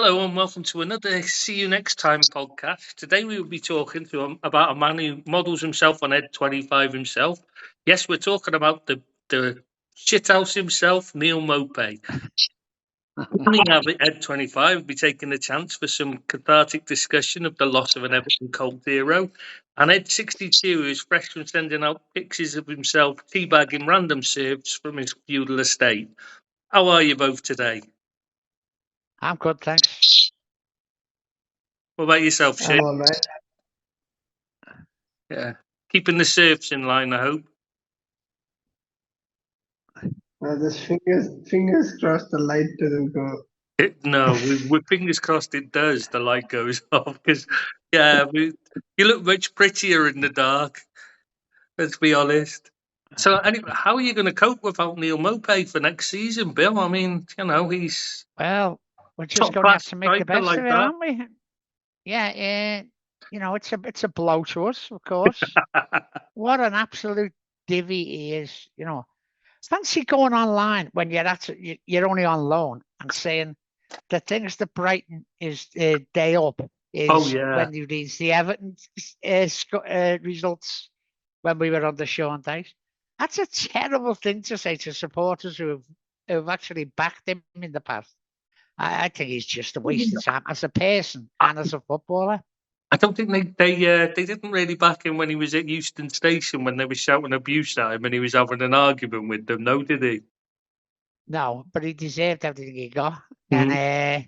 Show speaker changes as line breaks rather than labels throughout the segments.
Hello and welcome to another See You Next Time podcast. Today we will be talking about a man who models himself on Ed25 himself. Yes, we're talking about the shithouse himself, Neal Maupay. Coming out of Ed25, we'll be taking a chance for some cathartic discussion of the loss of an Everton cult hero. And Ed77, who is fresh from sending out pictures of himself teabagging random serfs from his feudal estate. How are you both today?
I'm good, thanks.
What about yourself, Shane?
I'm all right.
Yeah. Keeping the serfs in line, I hope.
Just fingers crossed the light doesn't go.
No, with fingers crossed it does. The light goes off because, you look much prettier in the dark. Let's be honest. So, anyway, how are you going to cope without Neal Maupay for next season, Bill? I mean, he's
Well, we're just going to have to make the best
like
of it,
that.
aren't we? Yeah, it's a blow to us, of course. What an absolute divvy he is, Fancy going online when you're only on loan and saying the things that Brighton is day up is when you read the Everton results when we were on the show on days. That's a terrible thing to say to supporters who've actually backed him in the past. I think he's just a waste of time as a person and as a footballer.
I don't think they didn't really back him when he was at Euston Station when they were shouting abuse at him and he was having an argument with them. No, did he?
No, but he deserved everything he got.
Mm-hmm.
And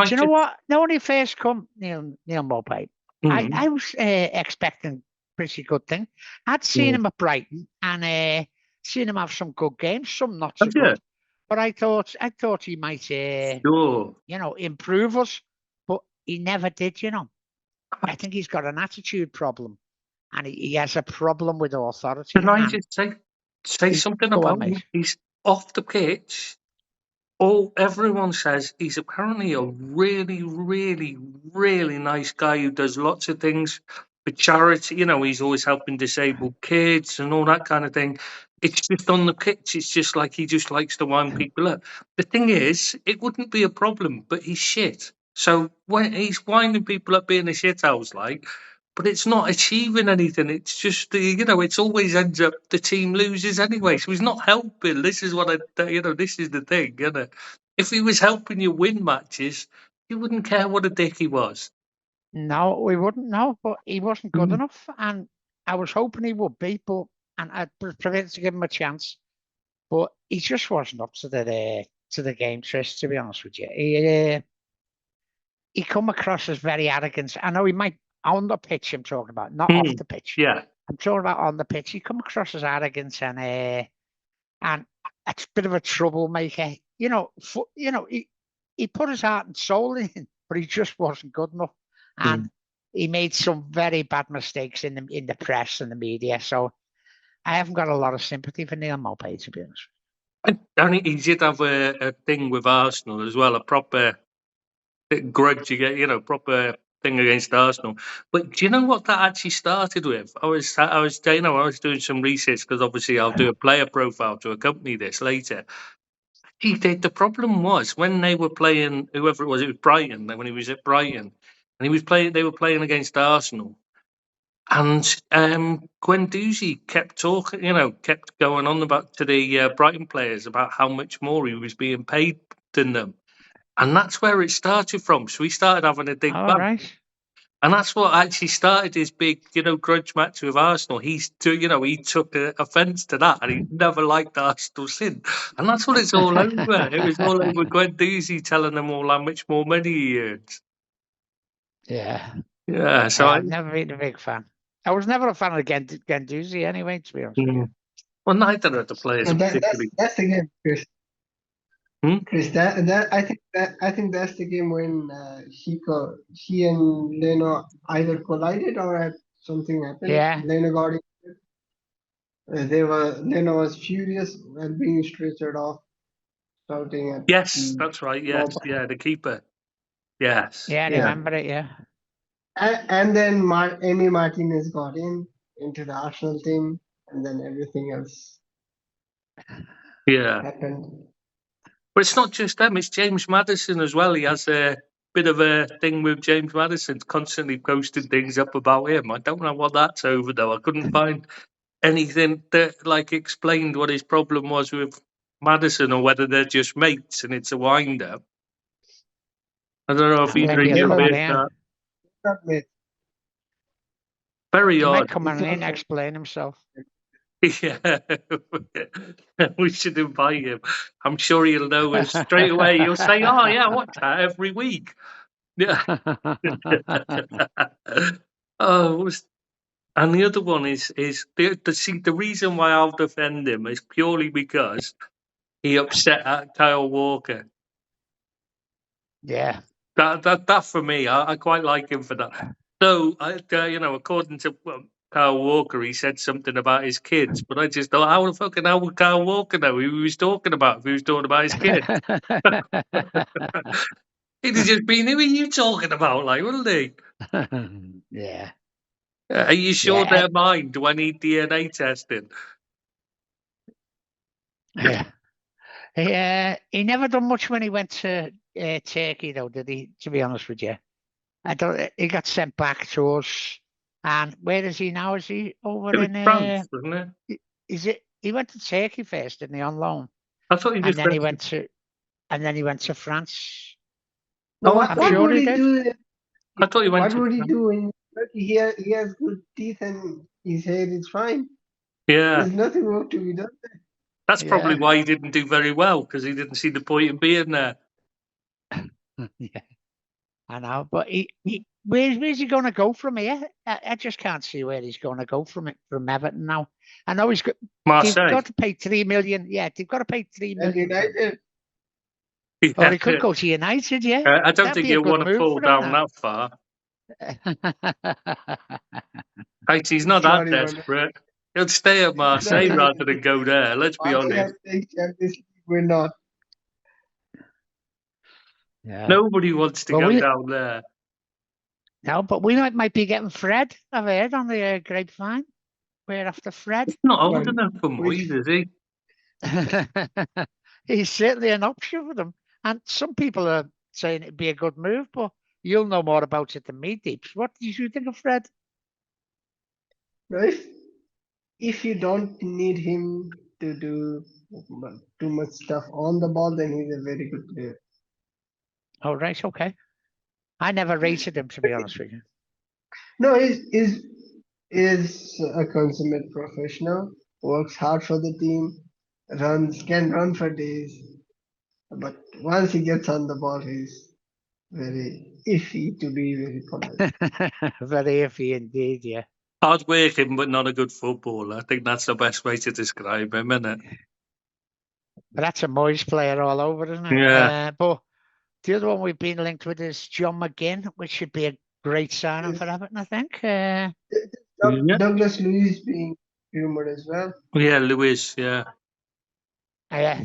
do you know what? When he first come, Neal Maupay, I was expecting pretty good thing. I'd seen him at Brighton and seen him have some good games, some not so good. But I thought he might, improve us. But he never did. I think he's got an attitude problem, and he has a problem with authority.
Can I just say something about him? He's off the pitch. Everyone says he's apparently a really, really, really nice guy who does lots of things for charity. He's always helping disabled kids and all that kind of thing. It's just on the pitch. It's just like he just likes to wind people up. The thing is, it wouldn't be a problem, but he's shit. So when he's winding people up being a shithouse, but it's not achieving anything. It's just it's always ends up the team loses anyway. So he's not helping. This is this is the thing. If he was helping you win matches, you wouldn't care what a dick he was.
No, we wouldn't know. But he wasn't good enough, and I was hoping he would be. But I'd prefer to give him a chance. But he just wasn't up to the game, Trish. To be honest with you, he come across as very arrogant. I know he might on the pitch. I'm talking about, not off the pitch.
Yeah,
I'm talking about on the pitch. He come across as arrogant and it's a bit of a troublemaker. He put his heart and soul in, but he just wasn't good enough, and he made some very bad mistakes in the press and the media. So I haven't got a lot of sympathy for Neal Maupay, to be honest.
And he did have a thing with Arsenal as well, a proper grudge you get, proper thing against Arsenal. But do you know what that actually started with? I was doing some research because obviously I'll do a player profile to accompany this later. The problem was when they were playing, whoever it was Brighton. When he was at Brighton, and they were playing against Arsenal, and Guendouzi kept talking, kept going on about to the Brighton players about how much more he was being paid than them. And that's where it started from. So he started having a big bang.
Right.
And that's what actually started his big, grudge match with Arsenal. He took offence to that, and he never liked Arsenal since. And that's what it's all over. It was all over Guendouzi telling them all how much more money he earns.
Yeah.
Yeah. So
I've never been a big fan. I was never a fan of Guendouzi anyway, to be honest with you.
Well, neither of the players.
That's the game, Chris. Chris, I think that's the game when he and Leno either collided or something happened.
Yeah.
Leno got it. Leno was furious and being stretched off, shouting at.
Yes, that's right. Yes, the keeper. Yes.
Yeah, I remember it. Yeah.
And then Amy Martinez got into the Arsenal team, and then everything else.
Yeah.
Happened.
But it's not just them, it's James Maddison as well. He has bit of a thing with James Maddison, constantly posting things up about him. I don't know what that's over, though. I couldn't find anything that like explained what his problem was with Maddison, or whether they're just mates and it's a wind-up. I don't know if he's
that.
Very odd.
He might come in and explain himself.
Yeah, we should invite him. I'm sure he'll know us straight away. He'll say, "Oh yeah, I watch that every week." Yeah. And the other one is the reason why I'll defend him is purely because he upset Kyle Walker.
Yeah.
That for me, I quite like him for that. So, according to Kyle Walker, he said something about his kids, but I just thought, how the fucking hell would Kyle Walker know who he was talking about if he was talking about his kids? He'd have just been, who are you talking about, like, wouldn't he?
Yeah.
Are you sure they're mine? Do I need DNA testing?
Yeah. He never done much when he went to Turkey, though, did he? To be honest with you, he got sent back to us. And where is he now? Is he over in
France, wasn't it?
Is it? He went to Turkey first, didn't he? On loan.
I thought he just
and then he went to France.
No, what would he do?
I thought he went.
What would he do in Turkey? He has good teeth and his hair is fine.
Yeah,
there's nothing wrong to be done there.
That's probably why he didn't do very well, because he didn't see the point in being there.
Yeah, I know, but where's he going to go from here? I just can't see where he's going to go from Everton now. I know he's got.
Marseille.
They've got to pay $3 million. Yeah, they've got to pay $3 million.
United.
Yeah. Or he could go to United. Yeah,
I don't think he'll want to pull down that far. He's not that desperate. He'll stay at Marseille rather than go there. Let's be honest.
We're not.
Yeah.
Nobody wants to go down there.
No, but we might be getting Fred, I've heard, on the grapevine. We're after Fred.
He's not old enough for Moyes, is he?
He's certainly an option for them. And some people are saying it'd be a good move, but you'll know more about it than me, Deeps. What did you think of Fred?
Right. If you don't need him to do too much stuff on the ball, then he's a very good player.
Oh, right, okay. I never rated him, to be honest with you.
No, he's a consummate professional, works hard for the team, can run for days. But once he gets on the ball, he's very iffy, to be very polite.
Very iffy indeed, yeah.
Hard working, but not a good footballer. I think that's the best way to describe him, isn't it?
But that's a Moyes player all over, isn't it?
Yeah.
But the other one we've been linked with is John McGinn, which should be a great signing for Everton, I think.
Douglas Luiz being rumoured as well.
Yeah, Luiz, yeah.
Yeah.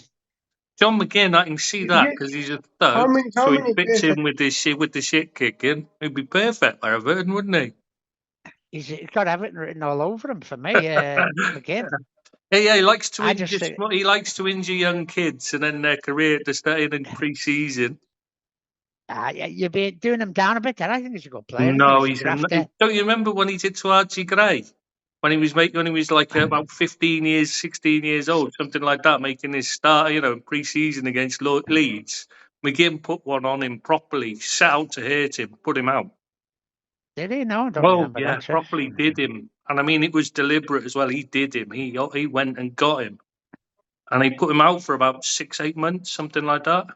John McGinn, I can see that because he's a thug, so he fits in with the shit kicking. He'd be perfect for Everton, wouldn't he?
He's got Everton written all over him for me. McGinn.
Yeah, he likes to injure young kids and then their career to stay in pre-season.
You've been doing him down a bit. I think he's a good player.
No, don't you remember when he did to Archie Gray? When he was like about 16 years old, something like that, making his start, pre-season against Leeds. McGinn put one on him properly, set out to hurt him, put him out.
Did he? No, I don't remember that.
Properly did him. And I mean, it was deliberate as well. He did him. He went and got him. And he put him out for about 6-8 months, something like that.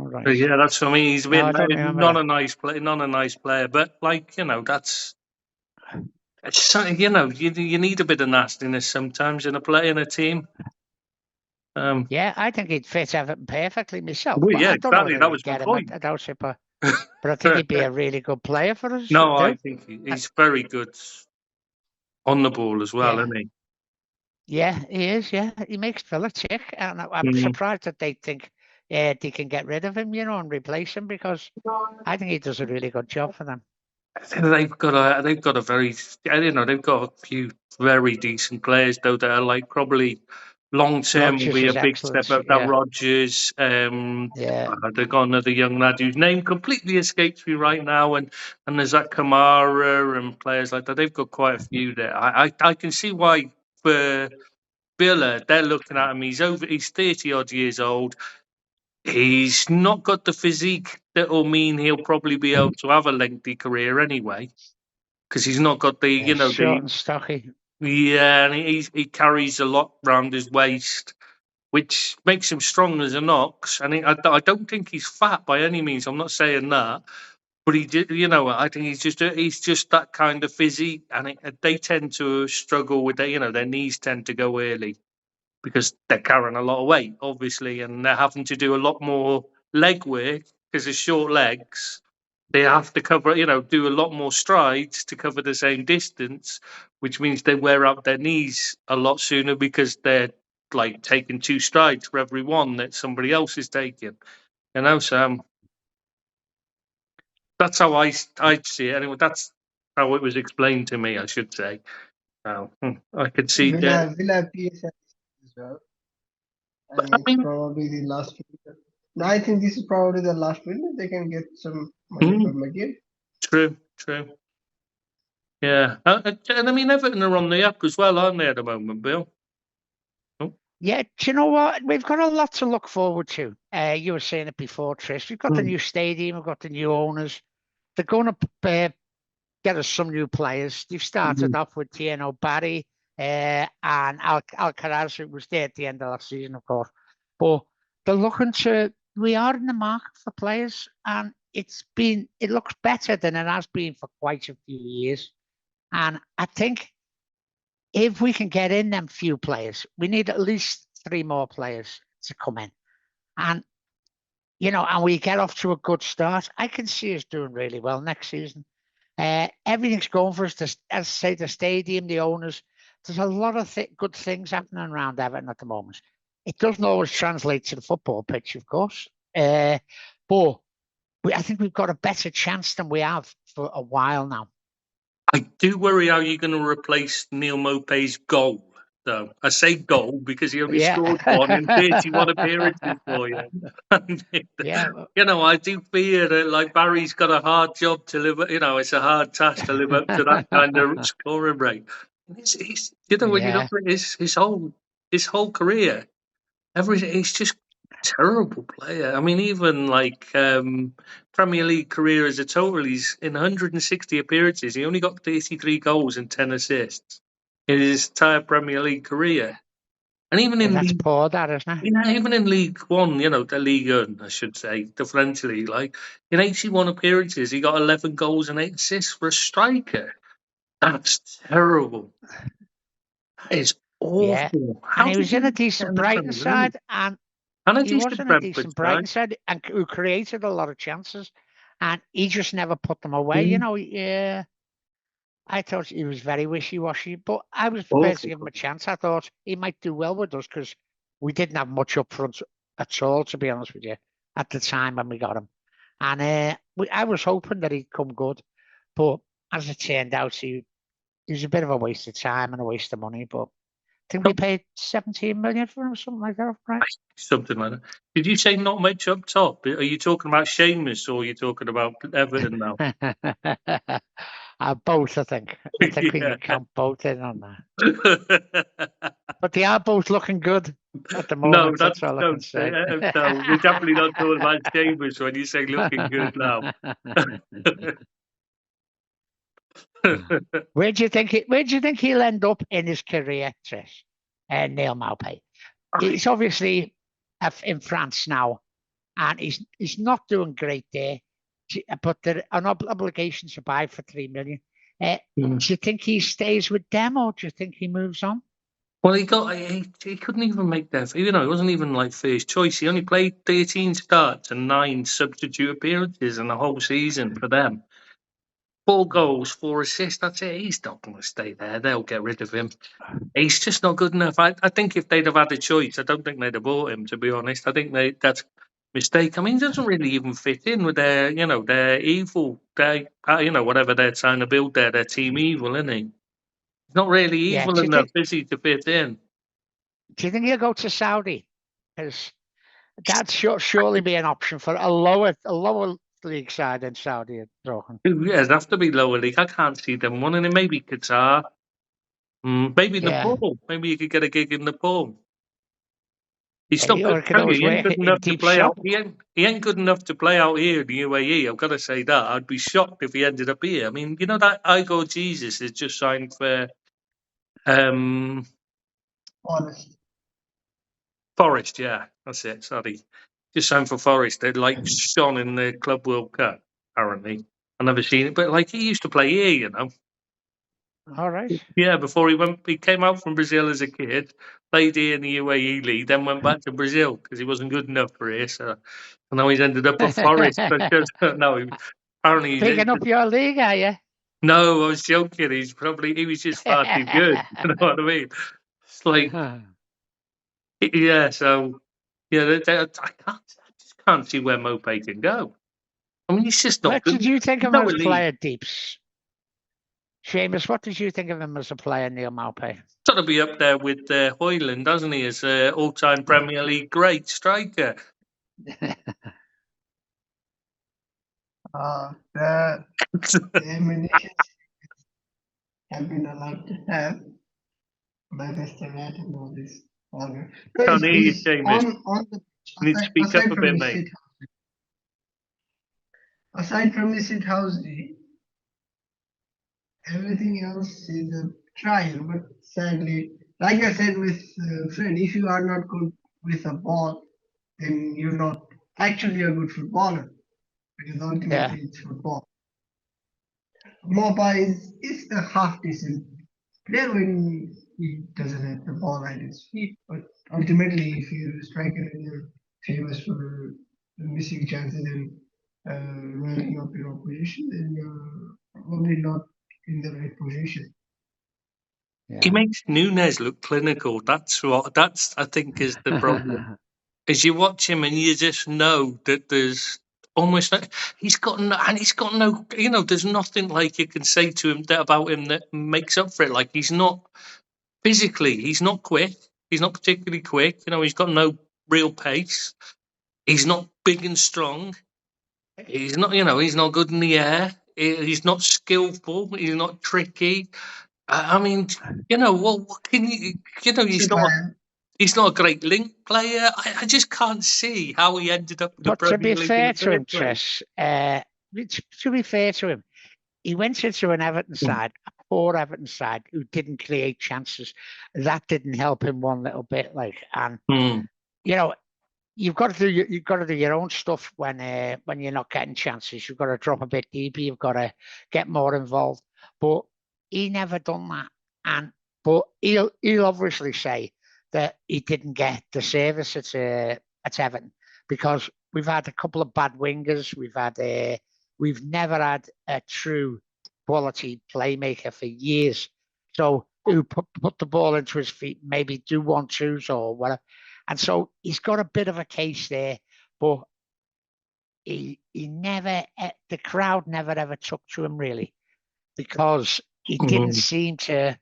All right.
But yeah, that's for me. He's been not a nice player. But that's... you need a bit of nastiness sometimes in a team.
Yeah, I think he'd fit Everton perfectly myself.
Well, yeah, exactly. That was my point.
I doubt it, but I think he'd be a really good player for us.
No, I think he's very good on the ball as well, isn't he?
Yeah, he is. Yeah, he makes Villa tick, and I'm surprised that they think they can get rid of him, and replace him, because I think he does a really good job for them.
They've got a few very decent players though that are like probably long term will be a big step up. That Rodgers, they've got another young lad whose name completely escapes me right now, and there's that Kamara and players like that. They've got quite a few there. I can see why for Villa they're looking at him. He's 30 odd years old. He's not got the physique that will mean he'll probably be able to have a lengthy career anyway, because he's not got the
short and stocky.
Yeah, and he carries a lot round his waist, which makes him strong as an ox. And I don't think he's fat by any means. I'm not saying that, but he did. I think he's just that kind of physique, and they tend to struggle with their knees tend to go early because they're carrying a lot of weight, obviously, and they're having to do a lot more leg work because of short legs. They have to cover, do a lot more strides to cover the same distance, which means they wear out their knees a lot sooner because they're like taking 2 strides for every one that somebody else is taking. So that's how I see it. Anyway, that's how it was explained to me, I should say. I could see that.
Villa PSL as well. And it's probably the last window. No, I think this is probably the last window. They can get some money from again.
True. Yeah. And I mean, Everton are on the up as well, aren't they, at the moment, Bill?
Oh. Yeah, do you know what? We've got a lot to look forward to. You were saying it before, Trish. We've got the new stadium, we've got the new owners. They're going to get us some new players. They've started off with Tieno Barry and Alcaraz, who was there at the end of last season, of course. But they're looking we are in the market for players, and it looks better than it has been for quite a few years. And I think if we can get in them few players, we need at least 3 more players to come in. And, and we get off to a good start. I can see us doing really well next season. Everything's going for us. As I say, the stadium, the owners, there's a lot of good things happening around Everton at the moment. It doesn't always translate to the football pitch, of course. But I think we've got a better chance than we have for a while now.
I do worry how you're going to replace Neal Maupay's goal, though. I say goal because he only scored one in 31 appearances for you. I do fear that, like, Barry's got a hard job to live. It's a hard task to live up to that kind of scoring rate. He's when you look at his whole career, he's just terrible player. I mean, even like Premier League career as a total, he's in 160 appearances. He only got 33 goals and 10 assists in his entire Premier League career. And even in
that's poor, that isn't it?
Even in League One, the League One, I should say, the French league, like in 81 appearances, he got 11 goals and 8 assists for a striker. That's terrible. That is awful.
Yeah. And he was in a decent Brighton side, and he was in a decent Brighton side, and who created a lot of chances, and he just never put them away. I thought he was very wishy-washy, but I was prepared to give him a chance. I thought he might do well with us because we didn't have much up front at all, to be honest with you, at the time when we got him. And I was hoping that he'd come good, but as it turned out, he was a bit of a waste of time and a waste of money. But I think we paid 17 million for him, something like that, right?
Something like that. Did you say not much up top? Are you talking about Seamus or are you talking about Everton now?
Both, I think. I think we can count both in on that. But they are both looking good at the moment. No, that's all I can say.
No, you're definitely not talking about Seamus when you say looking good now.
Where do you think he'll end up in his career, Trish? Neal Maupay. He's obviously in France now, and he's not doing great there. But there are obligations to buy for 3 million. Do you think he stays with them, or do you think he moves on?
Well, he couldn't even make that. It wasn't even like first choice. He only played 13 starts and 9 substitute appearances in the whole season for them. 4 goals, 4 assists. That's it. He's not going to stay there. They'll get rid of him. He's just not good enough. I think if they'd have had a choice, I don't think they'd have bought him, to be honest. I think that's mistake. I mean, he doesn't really even fit in with their, their evil, whatever they're trying to build there, their team evil, isn't he? He's not really evil enough, is he, to fit in?
Do you think he'll go to Saudi? Because that'd surely be an option for a lower league side in Saudi.
Yeah, it'd have to be lower league. I can't see them winning it. Maybe Qatar. Maybe Nepal. Maybe you could get a gig in Nepal. He's still good. He ain't good enough to play out. He ain't good enough to play out here in the UAE. I've got to say that. I'd be shocked if he ended up here. I mean, you know that Igor Jesus is just signed for Forest. Yeah, that's it. Sorry, just signed for Forest. They're like shone in the Club World Cup. Apparently, I've never seen it, but like he used to play here, you know.
All right.
Yeah, before he came out from Brazil as a kid, played here in the UAE league, then went back to Brazil because he wasn't good enough for here. So now he's ended up at Forest. Apparently
picking up your league, are you?
No, I was joking. He was just far too good. You know what I mean? It's like, yeah. So yeah, I just can't see where Maupay can go. I mean, he's just not
what
good.
What did you think of him as player, Deeps? Seamus, what did you think of him as a player, Neal Maupay?
Got to be up there with Hoyland, doesn't he, as all-time Premier League great striker?
The ammunition have been allowed to have by Mr. Rat and all this.
Can't hear you, Seamus.
On the
you need to speak up a bit, mate.
Aside from his sit house, everything else is a trial, but sadly, like I said with Fred, if you are not good with a ball, then you're not actually a good footballer, because ultimately it's football. Maupay is a half decent player when he doesn't have the ball at his feet, but ultimately, if you're a striker and you're famous for missing chances and running up your opposition, then you're probably not in the right position.
He makes Nunes look clinical. That's I think is the problem. Is you watch him and you just know that there's almost he's got no, you know, there's nothing like you can say to him about him that makes up for it. Like he's not physically, he's not quick. He's not particularly quick. You know, he's got no real pace. He's not big and strong. He's not, you know, he's not good in the air. He's not skillful. He's not tricky. I mean, you know, what can you know, he's not a great link player. I just can't see how he ended up in the Premier League.
To be fair to him, Chris, to be fair to him, he went into an Everton side, a poor Everton side, who didn't create chances. That didn't help him one little bit. Like, and you know, you've got to do your own stuff when you're not getting chances. You've got to drop a bit deeper. You've got to get more involved. But he never done that, but he'll obviously say that he didn't get the service at Everton because we've had a couple of bad wingers. We've never had a true quality playmaker for years. So who put the ball into his feet, maybe do 1-2s or whatever. And so he's got a bit of a case there, but he never, the crowd never ever took to him really, because he didn't seem to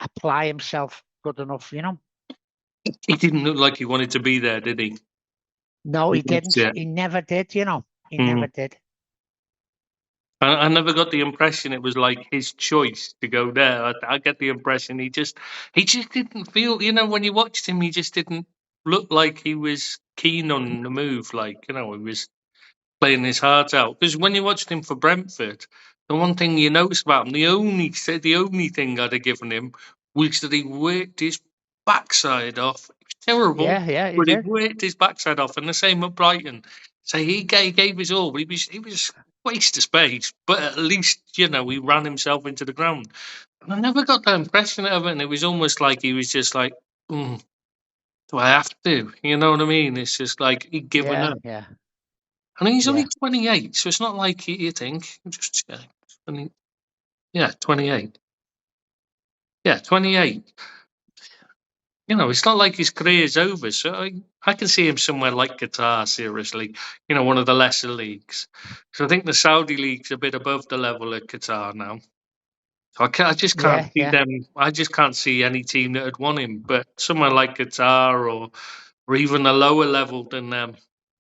apply himself good enough, you know.
He didn't look like he wanted to be there, did he?
No, he didn't. Yeah. He never did, you know. He never did.
I never got the impression it was like his choice to go there. I get the impression he just didn't feel, you know, when you watched him, he just didn't look like he was keen on the move. Like, you know, he was playing his heart out. Because when you watched him for Brentford, the one thing you notice about him, the only thing I'd have given him was that he worked his backside off. It was terrible.
Yeah,
but he worked his backside off, and the same at Brighton. So he gave his all, but he was waste of space. But at least, you know, he ran himself into the ground. And I never got that impression of it, and it was almost like he was just like, do I have to? You know what I mean? It's just like he'd given up.
Yeah.
And he's only 28, so it's not like you think. Just check. 28. Yeah, 28. You know, it's not like his career's over. So I can see him somewhere like Qatar, seriously. You know, one of the lesser leagues. So I think the Saudi league's a bit above the level of Qatar now. So I just can't see them. I just can't see any team that had won him. But somewhere like Qatar or even a lower level than them,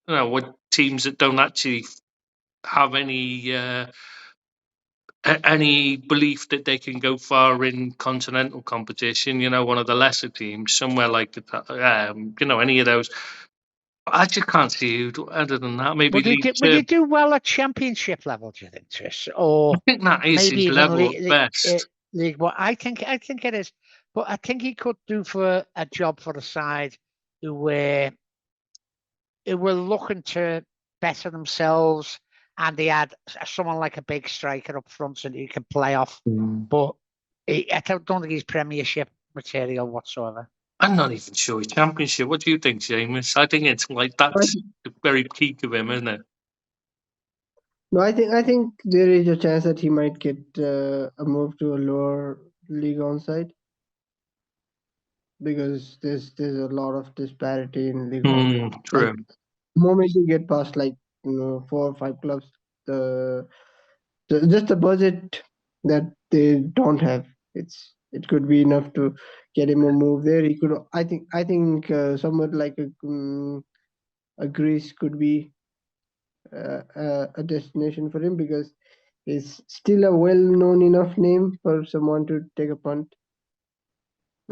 what teams that don't actually have any belief that they can go far in continental competition. One of the lesser teams, somewhere like any of those. I just can't see who other than that. Maybe
would he do well at championship level? Do you think, Tris? Or
I think that is
maybe
his level at best.
League One. I think it is, but I think he could do for a job for the side who were looking to better themselves, and they had someone like a big striker up front so that you can play off. But I don't think he's Premiership material whatsoever.
I'm not even sure he's Championship. What do you think, Seamus? I think it's like that's the very peak of him, isn't it?
No, I think there is a chance that he might get a move to a lower league on side, because there's a lot of disparity in League One.
True.
Like, the moment you get past 4 or 5 clubs, just the budget that they don't have, it could be enough to get him a move there. He could, I think somewhere like a Greece could be a destination for him, because he's still a well-known enough name for someone to take a punt.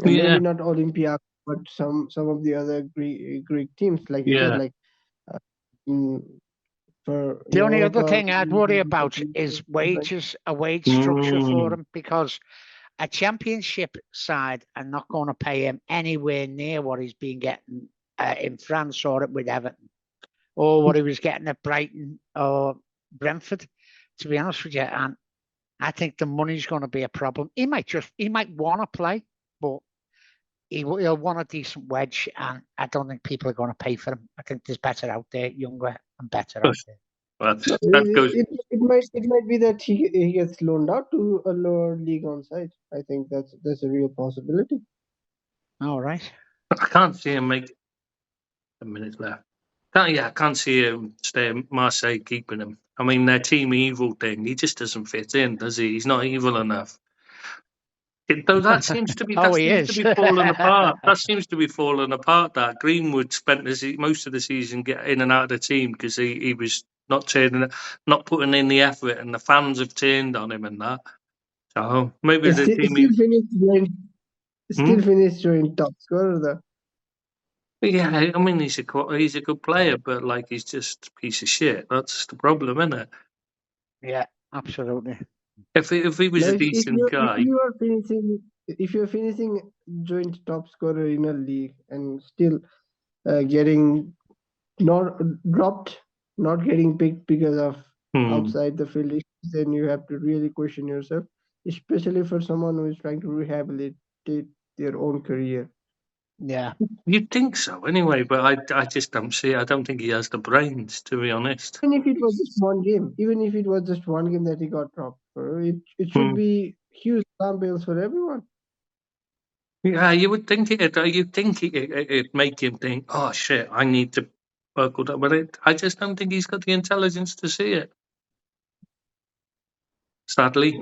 And maybe not Olympiacos, but some of the other Greek teams, like you said, like for
the only other thing I'd worry about is wages, a wage structure for him, because a Championship side are not going to pay him anywhere near what he's been getting in France or with Everton, or what he was getting at Brighton or Brentford, to be honest with you. And I think the money's going to be a problem. He might want to play, but he'll want a decent wedge, and I don't think people are going to pay for him. I think there's better out there, younger and better out there.
It might be that he gets loaned out to a lower league on side. I think that's a real possibility.
All right.
I can't see him make a minute left. I can't see him stay at Marseille keeping him. I mean, their team evil thing, he just doesn't fit in, does he? He's not evil enough. Though that seems to be falling apart. That seems to be falling apart. That Greenwood spent most of the season getting in and out of the team because he was not putting in the effort, and the fans have turned on him and that. So maybe the team
still finished joint top scorer though.
Yeah, I mean he's a good player, but like he's just a piece of shit. That's the problem, isn't it?
Yeah, absolutely.
If he was a decent guy,
if you're finishing joint top scorer in a league and still getting not dropped, not getting picked because of outside the field issues, then you have to really question yourself, especially for someone who is trying to rehabilitate their own career.
Yeah,
you'd think so anyway, but I just don't see it. I don't think he has the brains, to be honest.
Even if it was just one game that he got dropped for, it should be huge alarm bells for everyone.
Yeah, you would think it'd make him think, oh shit, I need to work with that. But I just don't think he's got the intelligence to see it. Sadly.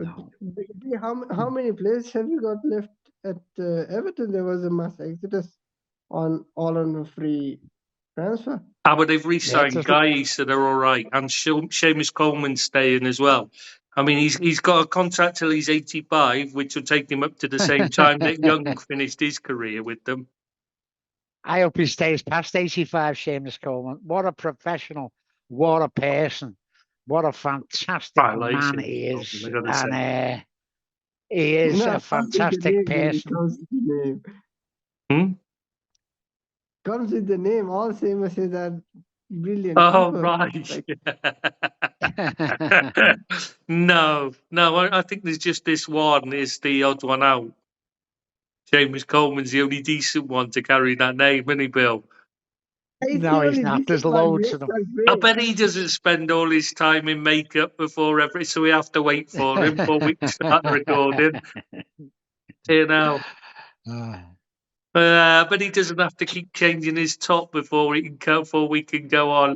How many players have you got left at Everton? There was a mass exodus all on a free transfer.
But they've re-signed guys that are all right, and Seamus Coleman's staying as well. I mean, he's got a contract till he's 85, which will take him up to the same time that Young finished his career with them.
I hope he stays past 85, Seamus Coleman. What a professional, what a person, what a fantastic man he is. And he is a fantastic person.
Comes with the name. All Seamus is that brilliant.
Oh, right. No, I think there's just this one is the odd one out. Seamus Coleman's the only decent one to carry that name, isn't he, Bill?
No, he's not. There's loads of them.
I bet he doesn't spend all his time in makeup before every, so we have to wait for him before we start recording. You know. But he doesn't have to keep changing his top before we can go on.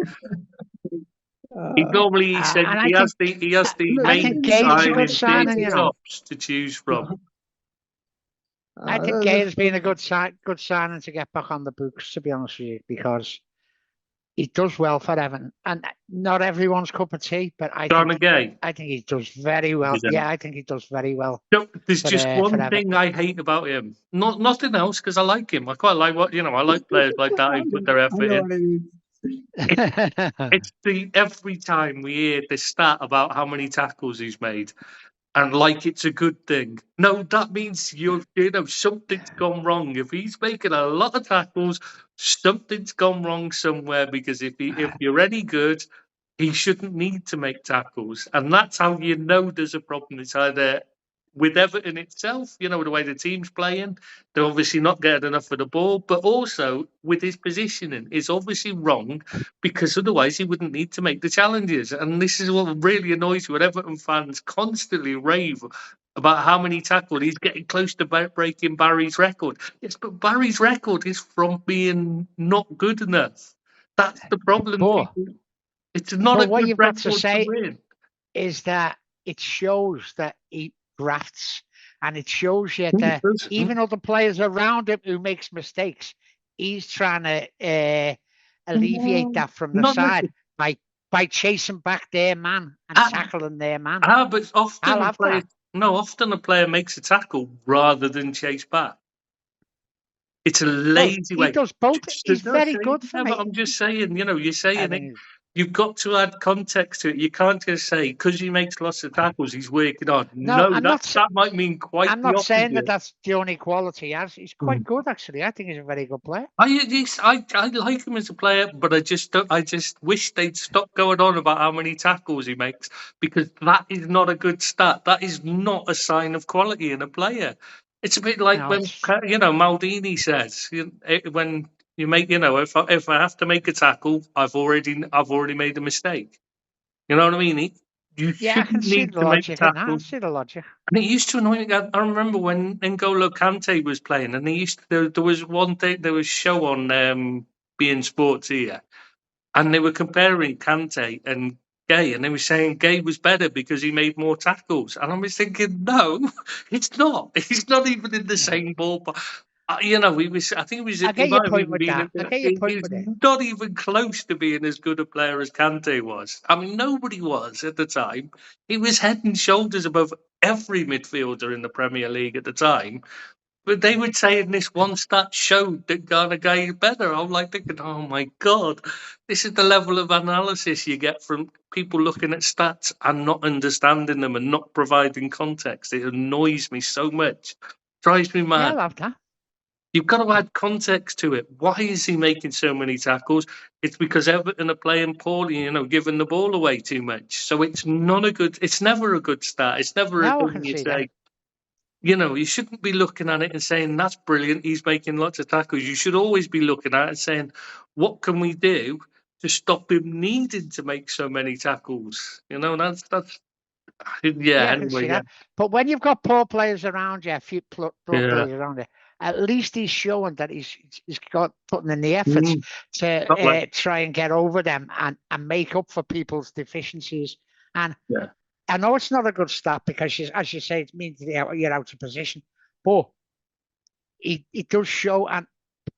He normally said he has the main signing tops to choose from.
I think Gale's been a good signing to get back on the books, to be honest with you, because he does well for Everton, and not everyone's cup of tea, but I think he does very well. Yeah, I think he does very well.
No, there's just one thing I hate about him. Nothing else, because I like him. I quite like I like players like that who put their effort in. It's every time we hear this stat about how many tackles he's made, and like it's a good thing. No, that means something's gone wrong. If he's making a lot of tackles, something's gone wrong somewhere. Because if you're any good, he shouldn't need to make tackles, and that's how you know there's a problem. It's either with Everton itself, the way the team's playing, they're obviously not getting enough of the ball, but also with his positioning is obviously wrong, because otherwise he wouldn't need to make the challenges. And this is what really annoys me when Everton fans constantly rave about how many tackles he's getting close to breaking Barry's record. Yes, but Barry's record is from being not good enough. That's the problem. It's not a good record to win.
Is that it shows that he grafts, and it shows you that even other players around him who makes mistakes, he's trying to alleviate that from the side by chasing back their man and tackling their man.
But often a player makes a tackle rather than chase back. It's a lazy way.
He does both. He's very good for me.
But I'm just saying, you're saying it. You've got to add context to it. You can't just say because he makes lots of tackles, he's working on. No, that might mean quite.
I'm not saying that that's the only quality he has. He's quite good, actually. I think he's a very good player.
I like him as a player, but I just wish they'd stop going on about how many tackles he makes, because that is not a good stat. That is not a sign of quality in a player. It's a bit like when Maldini says when. You make, if I have to make a tackle, I've already made a mistake. You know what I mean? You shouldn't need to make tackles.
I see the logic.
And it used to annoy me. I remember when N'Golo Kante was playing, and there was one thing. There was a show on beIN Sports here, and they were comparing Kante and Gay, and they were saying Gay was better because he made more tackles. And I was thinking, no, it's not. He's not even in the same ballpark. I think it was.
I get your point with that.
He's not even close to being as good a player as Kante was. I mean, nobody was at the time. He was head and shoulders above every midfielder in the Premier League at the time. But they would say in this one stat showed that Ghana guy is better. I'm like thinking, oh my God, this is the level of analysis you get from people looking at stats and not understanding them and not providing context. It annoys me so much. Drives me mad.
Yeah, I love that.
You've got to add context to it. Why is he making so many tackles? It's because Everton are playing poorly, giving the ball away too much. So it's never a good start. It's never a thing you say. You shouldn't be looking at it and saying, that's brilliant, he's making lots of tackles. You should always be looking at it and saying, what can we do to stop him needing to make so many tackles? That's anyway. Yeah.
But when you've got poor players around you, a few poor players around you, at least he's showing that he's got putting in the efforts to try and get over them and make up for people's deficiencies. And I know it's not a good stat because, as you say, it means you're out of position. But it does show, and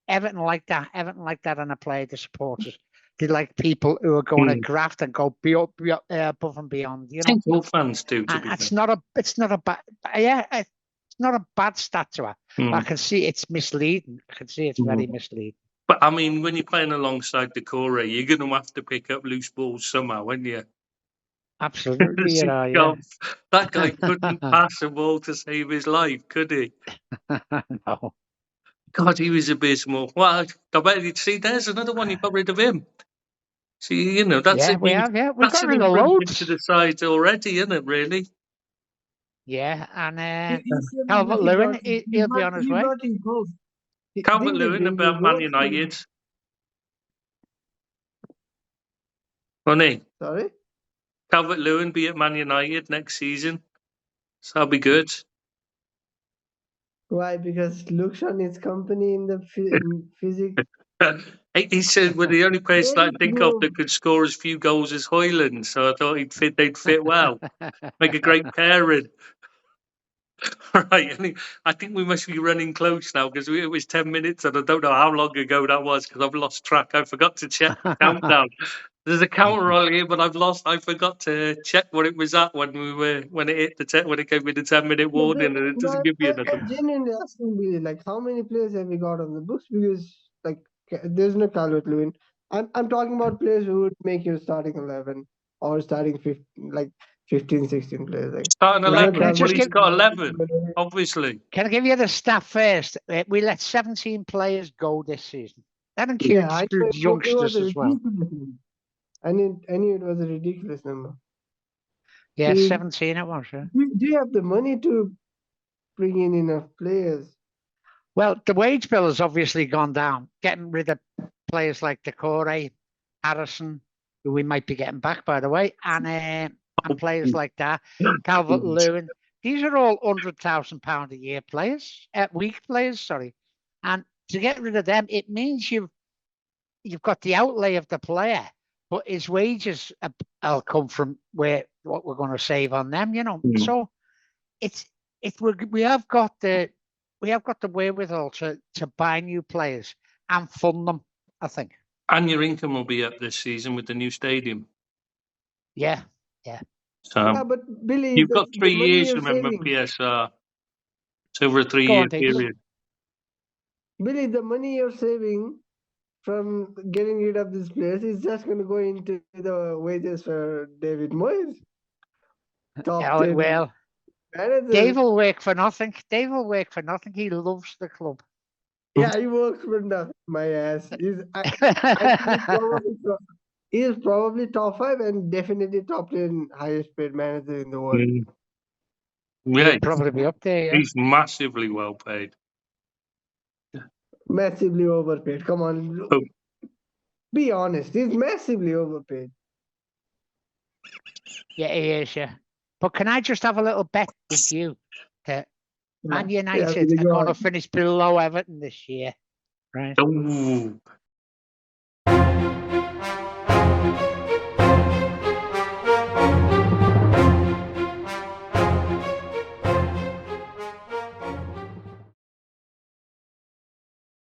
Everton like that. Everton like that in a player, the supporters. They like people who are going to graft and go above and beyond.
I think all fans do.
It's not a bad stat to her. I can see it's misleading. I can see it's very misleading.
But I mean, when you're playing alongside Decore, you're going to have to pick up loose balls somehow, aren't you?
Absolutely,
That guy couldn't pass a ball to save his life, could he?
No.
God, he was abysmal. Well, I bet you'd see. There's another one. You got rid of him. See, that's
we have. We've
got
rid of loads
to the side already, isn't it? Really?
Yeah, and Calvert-Lewin, he'll be on his way.
Calvert-Lewin about Man United. Funny.
Sorry?
Calvert-Lewin be at Man United next season. So that'll be good.
Why? Because Luke Shaw needs company in the physics
He said we're the only place that I think of that could score as few goals as Hoyland, so I thought they'd fit well. Make a great pairing. Right, I think we must be running close now because it was 10 minutes and I don't know how long ago that was because I've lost track. I forgot to check the countdown. There's a counter on here, but I forgot to check what it was at when it gave me the 10-minute warning, and it doesn't give me another.
I'm genuinely asking Billy, like, how many players have we got on the books? Because like, there's no Calvert-Lewin. I'm talking about players who would make your starting 11 or starting 15, 16 players. Like
starting 11. Well, he's got 11, obviously.
Can I give you the stat first? We let 17 players go this season. That includes youngsters as well.
I knew it was a ridiculous number.
Yeah, 17 it was. Yeah.
Do you have the money to bring in enough players?
Well, the wage bill has obviously gone down. Getting rid of players like Decore, Harrison, who we might be getting back, by the way, and players like that, Calvert-Lewin. These are all £100,000 a year players, week players, sorry. And to get rid of them, it means you've got the outlay of the player, but his wages will come from what we're going to save on them, you know. So we have got the wherewithal to buy new players and fund them, I think.
And your income will be up this season with the new stadium.
Yeah.
So
yeah, but Billy,
you've got 3 years, remember, PSR. It's over a 3-year period.
Billy, the money you're saving from getting rid of these players is just going to go into the wages for David Moyes.
Well, Dave will work for nothing. He loves the club.
Yeah, he works for nothing. My ass. He's probably top 5 and definitely top 10 highest paid manager in the world.
Yeah,
he'll probably be up there. Yeah.
He's massively well paid.
Massively overpaid. Come on. Be honest. He's massively overpaid.
Yeah, he is, yeah. But can I just have a little bet with you that Man United are going to finish below Everton this year? Right.
Ooh.